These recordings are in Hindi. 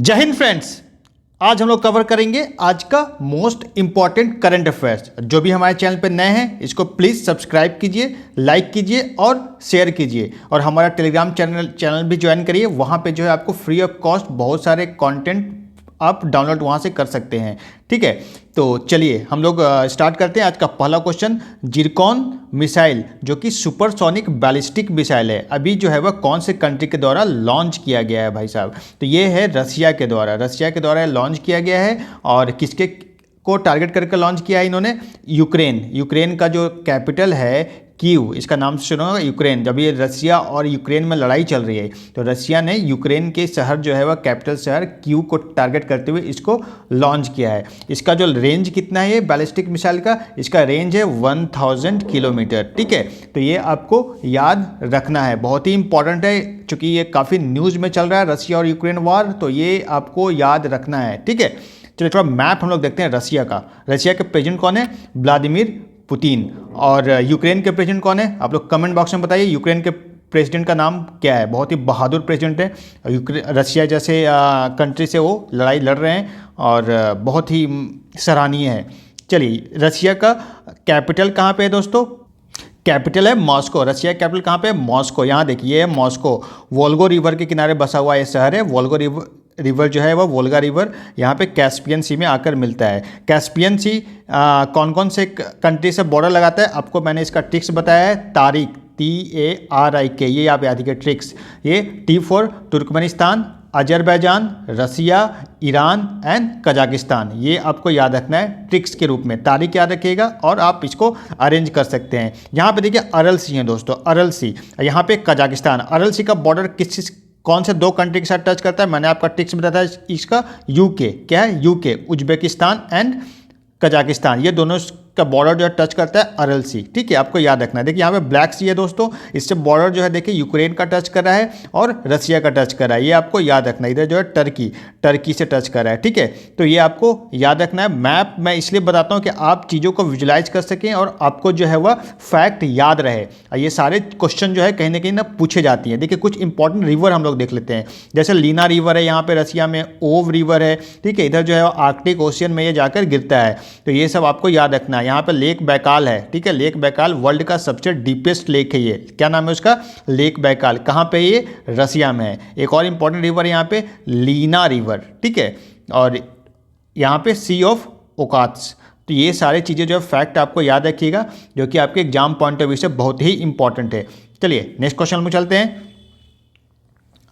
जय हिंद फ्रेंड्स। आज हम लोग कवर करेंगे आज का मोस्ट इंपॉर्टेंट करंट अफेयर्स। जो भी हमारे चैनल पर नए हैं इसको प्लीज़ सब्सक्राइब कीजिए, लाइक कीजिए और शेयर कीजिए। और हमारा टेलीग्राम चैनल भी ज्वाइन करिए। वहाँ पे जो है आपको फ्री ऑफ कॉस्ट बहुत सारे कंटेंट आप डाउनलोड वहाँ से कर सकते हैं। ठीक है, तो चलिए हम लोग स्टार्ट करते हैं। आज का पहला क्वेश्चन, जिरकॉन मिसाइल जो कि सुपरसोनिक बैलिस्टिक मिसाइल है, अभी जो है वह कौन से कंट्री के द्वारा लॉन्च किया गया है भाई साहब? तो ये है रसिया के द्वारा लॉन्च किया गया है। और किसके को टारगेट करके लॉन्च किया है इन्होंने? यूक्रेन का जो कैपिटल है कीव, इसका नाम सुना होगा यूक्रेन। जब ये रसिया और यूक्रेन में लड़ाई चल रही है तो रसिया ने यूक्रेन के शहर जो है वह कैपिटल शहर कीव को टारगेट करते हुए इसको लॉन्च किया है। इसका जो रेंज कितना है ये बैलिस्टिक मिसाइल का, इसका रेंज है 1000 किलोमीटर। ठीक है, तो ये आपको याद रखना है, बहुत ही इंपॉर्टेंट है क्योंकि ये काफ़ी न्यूज़ में चल रहा है रसिया और यूक्रेन वार, तो ये आपको याद रखना है। ठीक है, चलिए थोड़ा मैप हम लोग देखते हैं रसिया का। रसिया के प्रेसिडेंट कौन है? Vladimir Putin. और यूक्रेन के प्रेसिडेंट कौन है? आप लोग कमेंट बॉक्स में बताइए यूक्रेन के प्रेसिडेंट का नाम क्या है। बहुत ही बहादुर प्रेसिडेंट है। रसिया जैसे कंट्री से वो लड़ाई लड़ रहे हैं और बहुत ही सराहनीय है। चलिए, रसिया का कैपिटल कहाँ पे है दोस्तों? कैपिटल है मॉस्को। रसिया कैपिटल कहाँ पे है? मॉस्को। यहाँ देखिए है मॉस्को। वोल्गो रिवर के किनारे बसा हुआ ये शहर है। वोल्गो रिवर जो है वह वोल्गा रिवर यहाँ पे कैस्पियन सी में आकर मिलता है। कैस्पियन सी कौन कौन से कंट्री से बॉर्डर लगाता है आपको मैंने इसका ट्रिक्स बताया है। तारिक TARIK, ये आप याद रखिए ट्रिक्स। ये T for Turkmenistan, Azerbaijan, Russia, Iran and Kazakhstan, ये आपको याद रखना है ट्रिक्स के रूप में। तारीख याद रखिएगा और आप इसको अरेंज कर सकते हैं। यहाँ पे देखिए अरल सी है दोस्तों, अरल सी। यहाँ पे कजाकिस्तान। अरल सी का बॉर्डर कौन से दो कंट्री के साथ टच करता है? मैंने आपका ट्रिक्स बताया था इसका। यूके। क्या है? यूके, उज्बेकिस्तान एंड कजाकिस्तान, ये दोनों का बॉर्डर जो है टच करता है अरल सी। ठीक है, आपको याद रखना है। देखिए यहाँ पे ब्लैक सी है दोस्तों, इससे बॉर्डर जो है देखिए यूक्रेन का टच कर रहा है और रसिया का टच कर रहा है। ये आपको याद रखना है। इधर जो है टर्की से टच कर रहा है। ठीक है, तो ये आपको याद रखना है। मैप मैं इसलिए बताता हूँ कि आप चीज़ों को विजुलाइज कर सकें और आपको जो है वह फैक्ट याद रहे। ये सारे क्वेश्चन जो है कहीं ना कहीं ना पूछे जाती हैं। देखिए कुछ इंपॉर्टेंट रिवर हम लोग देख लेते हैं। जैसे लीना रिवर है यहाँ पे रसिया में, ओव रिवर है। ठीक है, इधर जो है आर्कटिक ओशियन में ये जाकर गिरता है, तो ये सब आपको याद रखना है। यहाँ पे लेक बैकाल है। ठीक है, लेक बैकाल वर्ल्ड का सबसे डीपेस्ट लेक है। ये क्या नाम है उसका? Lake Baikal. कहाँ पे? ये रसिया में है। एक और इंपॉर्टेंट रिवर है यहाँ पे, लीना रिवर। ठीक है, और यहाँ पे सी ऑफ ओकात्स। तो ये सारी चीज़ें जो है फैक्ट आपको याद रखिएगा, जो कि आपके एग्जाम पॉइंट ऑफ व्यू से बहुत ही इंपॉर्टेंट है। चलिए नेक्स्ट क्वेश्चन में चलते हैं।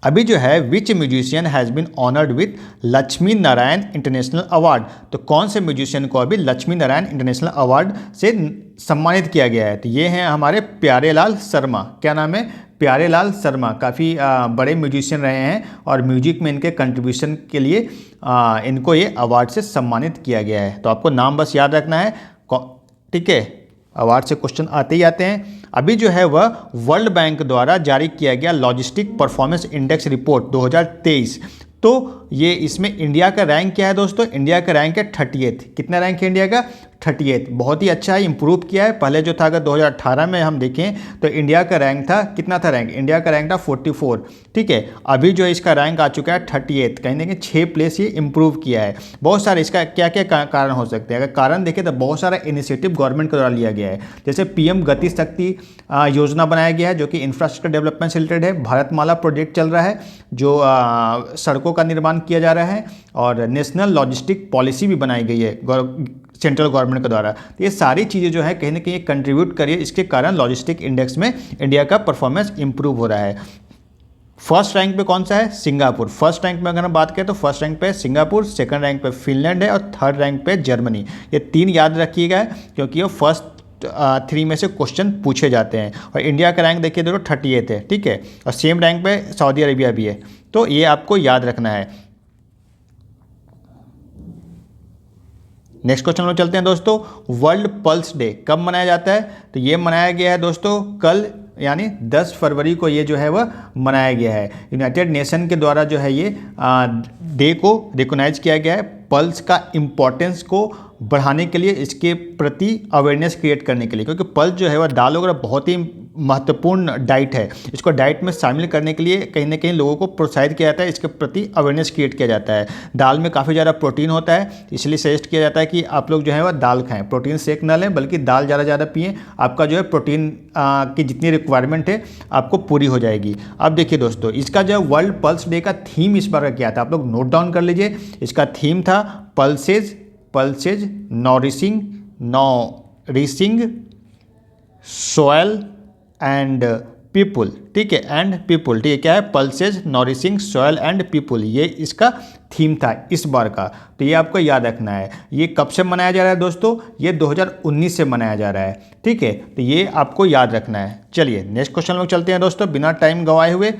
अभी जो है which musician has been honoured with Lakshmi Narayan international award? तो कौन से म्यूजिशियन को अभी लक्ष्मी नारायण इंटरनेशनल अवार्ड से सम्मानित किया गया है? तो ये हैं हमारे प्यारेलाल शर्मा। क्या नाम है? प्यारेलाल शर्मा। काफ़ी बड़े म्यूजिशियन रहे हैं और म्यूजिक में इनके कंट्रीब्यूशन के लिए इनको ये अवार्ड से सम्मानित किया गया है। तो आपको नाम बस याद रखना है। ठीक है, अवार्ड से क्वेश्चन आते ही आते हैं। अभी जो है वह वर्ल्ड बैंक द्वारा जारी किया गया लॉजिस्टिक परफॉर्मेंस इंडेक्स रिपोर्ट 2023। तो ये इसमें इंडिया का रैंक क्या है दोस्तों? इंडिया का रैंक है 38। कितना रैंक है इंडिया का? 38। बहुत ही अच्छा है, इंप्रूव किया है। पहले जो था अगर 2018 में हम देखें तो इंडिया का रैंक था, कितना था रैंक? इंडिया का रैंक था 44। ठीक है, अभी जो है इसका रैंक आ चुका है 38। कहीं ना कहीं 6 प्लेस ये इंप्रूव किया है। बहुत सारे इसका क्या क्या कारण हो सकते हैं? अगर कारण देखें तो बहुत सारा इनिशिएटिव गवर्नमेंट के द्वारा लिया गया है। जैसे PM गति शक्ति योजना बनाया गया है जो कि इंफ्रास्ट्रक्चर डेवलपमेंट से रिलेटेड है। भारतमाला प्रोजेक्ट चल रहा है जो सड़कों का निर्माण किया जा रहा है। और नेशनल लॉजिस्टिक पॉलिसी भी बनाई गई है सेंट्रल गवर्नमेंट के द्वारा। तो ये सारी चीज़ें जो है कहीं ना कहीं कंट्रीब्यूट करिए, इसके कारण लॉजिस्टिक इंडेक्स में इंडिया का परफॉर्मेंस इंप्रूव हो रहा है। फर्स्ट रैंक पे कौन सा है? सिंगापुर। फर्स्ट रैंक में अगर हम बात करें तो फर्स्ट रैंक पे सिंगापुर, सेकंड रैंक पे फिनलैंड है और थर्ड रैंक पे जर्मनी। ये 3 याद रखिएगा क्योंकि ये फर्स्ट 3 में से क्वेश्चन पूछे जाते हैं। और इंडिया का रैंक देखिए दोस्तों 38 है। ठीक है, और सेम रैंक पे सऊदी अरेबिया भी है। तो ये आपको याद रखना है। नेक्स्ट क्वेश्चन में चलते हैं दोस्तों। वर्ल्ड पल्स डे कब मनाया जाता है? तो ये मनाया गया है दोस्तों कल, यानी 10 फरवरी को ये जो है वह मनाया गया है। यूनाइटेड नेशन के द्वारा जो है ये डे को रिकॉग्नाइज किया गया है। पल्स का इम्पोर्टेंस को बढ़ाने के लिए, इसके प्रति अवेयरनेस क्रिएट करने के लिए, क्योंकि पल्स जो है वह दाल वगैरह बहुत ही महत्वपूर्ण डाइट है। इसको डाइट में शामिल करने के लिए कहीं ना कहीं लोगों को प्रोत्साहित किया जाता है, इसके प्रति अवेयरनेस क्रिएट किया जाता है। दाल में काफ़ी ज़्यादा प्रोटीन होता है, इसलिए सजेस्ट किया जाता है कि आप लोग जो है वह दाल खाएं, प्रोटीन शेक ना लें बल्कि दाल ज़्यादा पिएं। आपका जो है प्रोटीन की जितनी रिक्वायरमेंट है आपको पूरी हो जाएगी। अब देखिए दोस्तों, इसका जो वर्ल्ड पल्स डे का थीम इस बार का क्या था, आप लोग नोट डाउन कर लीजिए। इसका थीम था pulses nourishing soil and people. ठीक है, एंड पीपुल, ठीक है, क्या है, pulses nourishing soil and people, ये इसका थीम था इस बार का। तो ये आपको याद रखना है। ये कब से मनाया जा रहा है दोस्तों, ये 2019 से मनाया जा रहा है। ठीक है, तो ये आपको याद रखना है। चलिए नेक्स्ट क्वेश्चन लोग चलते हैं दोस्तों, बिना टाइम गंवाए हुए।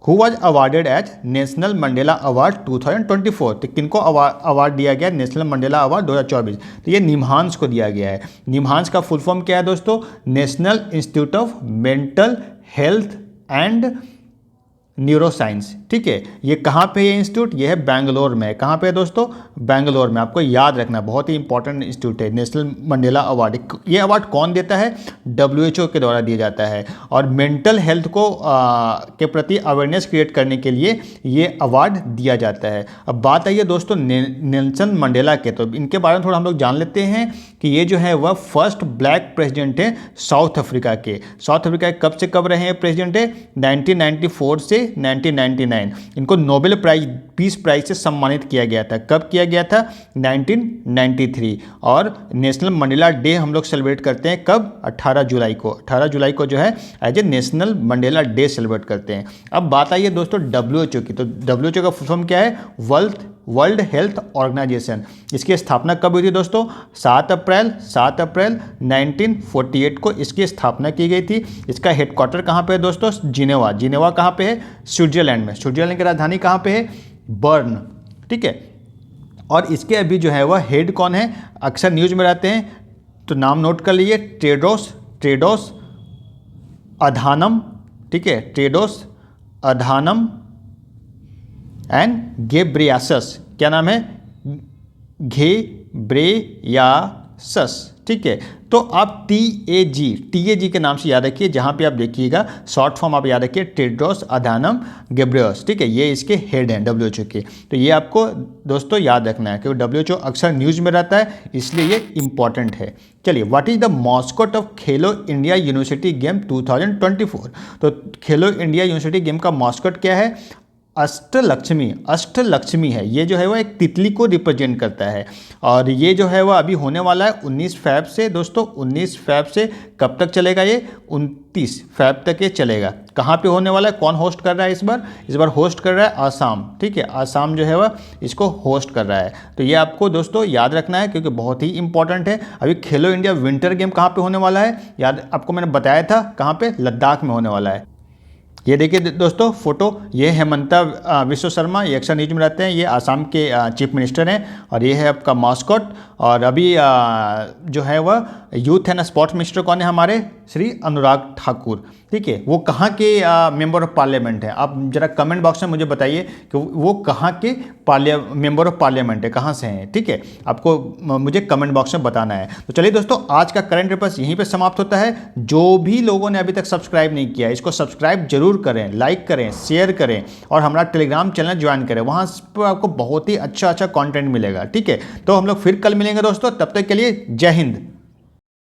Who was awarded as national Mandela award 2024? तो किनको अवार्ड दिया गया नेशनल मंडेला अवार्ड 2024? तो ये निम्हांस को दिया गया है। निम्हांस का फुल फॉर्म क्या है दोस्तों? National institute of mental health and neuroscience. ठीक है, ये कहाँ पे है इंस्टीट्यूट? ये है बैंगलोर में। कहाँ पे है दोस्तों? बैंगलोर में। आपको याद रखना, बहुत ही इंपॉर्टेंट इंस्टीट्यूट है नेशनल मंडेला अवार्ड। ये अवार्ड कौन देता है? WHO के द्वारा दिया जाता है, और मेंटल हेल्थ को के प्रति अवेयरनेस क्रिएट करने के लिए ये अवार्ड दिया जाता है। अब बात आई है दोस्तों नेल्सन मंडेला के, तो इनके बारे में थोड़ा हम लोग जान लेते हैं कि ये जो है वह फर्स्ट ब्लैक प्रेसिडेंट है साउथ अफ्रीका के। साउथ अफ्रीका के कब से कब रहे हैं प्रेसिडेंट है? 1994 से 1999। इनको नोबेल प्राइज, पीस प्राइज से सम्मानित किया गया था। कब किया गया था? 1993। और नेशनल मंडेला डे हम लोग सेलिब्रेट करते हैं कब? 18 जुलाई को। 18 जुलाई को जो है as a national Mandela day celebrate करते हैं। अब बात आई है दोस्तों WHO की, तो WHO का फुल फॉर्म क्या है? World health organisation. इसकी स्थापना कब हुई थी दोस्तों? 7 अप्रैल 1948 को इसकी स्थापना की गई थी। इसका हेडक्वार्टर कहाँ पे है दोस्तों? जिनेवा। जिनेवा कहाँ पे है? स्विट्जरलैंड में। स्विट्जरलैंड की राजधानी कहाँ पे है? बर्न। ठीक है, और इसके अभी जो है वह हेड कौन है? अक्सर न्यूज में रहते हैं, तो नाम नोट कर लीजिए, टेड्रोस अधानम। ठीक है, टेड्रोस अधानम एंड घेब्रेयेसस। क्या नाम है? घेब्रेयेसस। ठीक है, तो आप TAG के नाम से याद रखिए, जहाँ पे आप देखिएगा शॉर्ट फॉर्म आप याद रखिए, टेड्रोस अधानम घेब्रेयेसस। ठीक है, ये इसके हेड हैं WHO के। तो ये आपको दोस्तों याद रखना है, क्योंकि WHO अक्सर न्यूज़ में रहता है, इसलिए ये इंपॉर्टेंट है। चलिए, what is the मॉस्कोट of Khelo India university game 2024? तो खेलो इंडिया यूनिवर्सिटी गेम का मॉस्कोट क्या है? अष्टलक्ष्मी है। ये जो है वह एक तितली को रिप्रेजेंट करता है, और ये जो है वह अभी होने वाला है 19 फैब से दोस्तों। 19 फैब से कब तक चलेगा? ये 29 फैब तक ये चलेगा। कहाँ पे होने वाला है? कौन होस्ट कर रहा है इस बार? इस बार होस्ट कर रहा है आसाम। ठीक है, आसाम जो है वह इसको होस्ट कर रहा है। तो ये आपको दोस्तों याद रखना है, क्योंकि बहुत ही इंपॉर्टेंट है। अभी खेलो इंडिया विंटर गेम कहाँ पे होने वाला है? याद आपको मैंने बताया था, कहाँ पे? लद्दाख में होने वाला है। ये देखिए दोस्तों फोटो, ये हेमंता विश्व शर्मा, ये अक्सर न्यूज में रहते हैं, ये आसाम के चीफ मिनिस्टर हैं, और ये है आपका मास्कॉट। और अभी जो है वह यूथ एंड स्पोर्ट्स मिनिस्टर कौन है हमारे? श्री अनुराग ठाकुर। ठीक है, वो कहाँ के मेंबर ऑफ पार्लियामेंट हैं? आप जरा कमेंट बॉक्स में मुझे बताइए कि वो कहाँ के मेंबर ऑफ पार्लियामेंट है, कहाँ से हैं। ठीक है, आपको मुझे कमेंट बॉक्स में बताना है। तो चलिए दोस्तों, आज का करंट अफेयर्स यहीं पे समाप्त होता है। जो भी लोगों ने अभी तक सब्सक्राइब नहीं किया है, इसको सब्सक्राइब जरूर करें, लाइक करें, शेयर करें, और हमारा टेलीग्राम चैनल ज्वाइन करें। वहाँ पर आपको बहुत ही अच्छा कंटेंट मिलेगा। ठीक है, तो हम लोग फिर कल मिलेंगे दोस्तों, तब तक के लिए जय हिंद।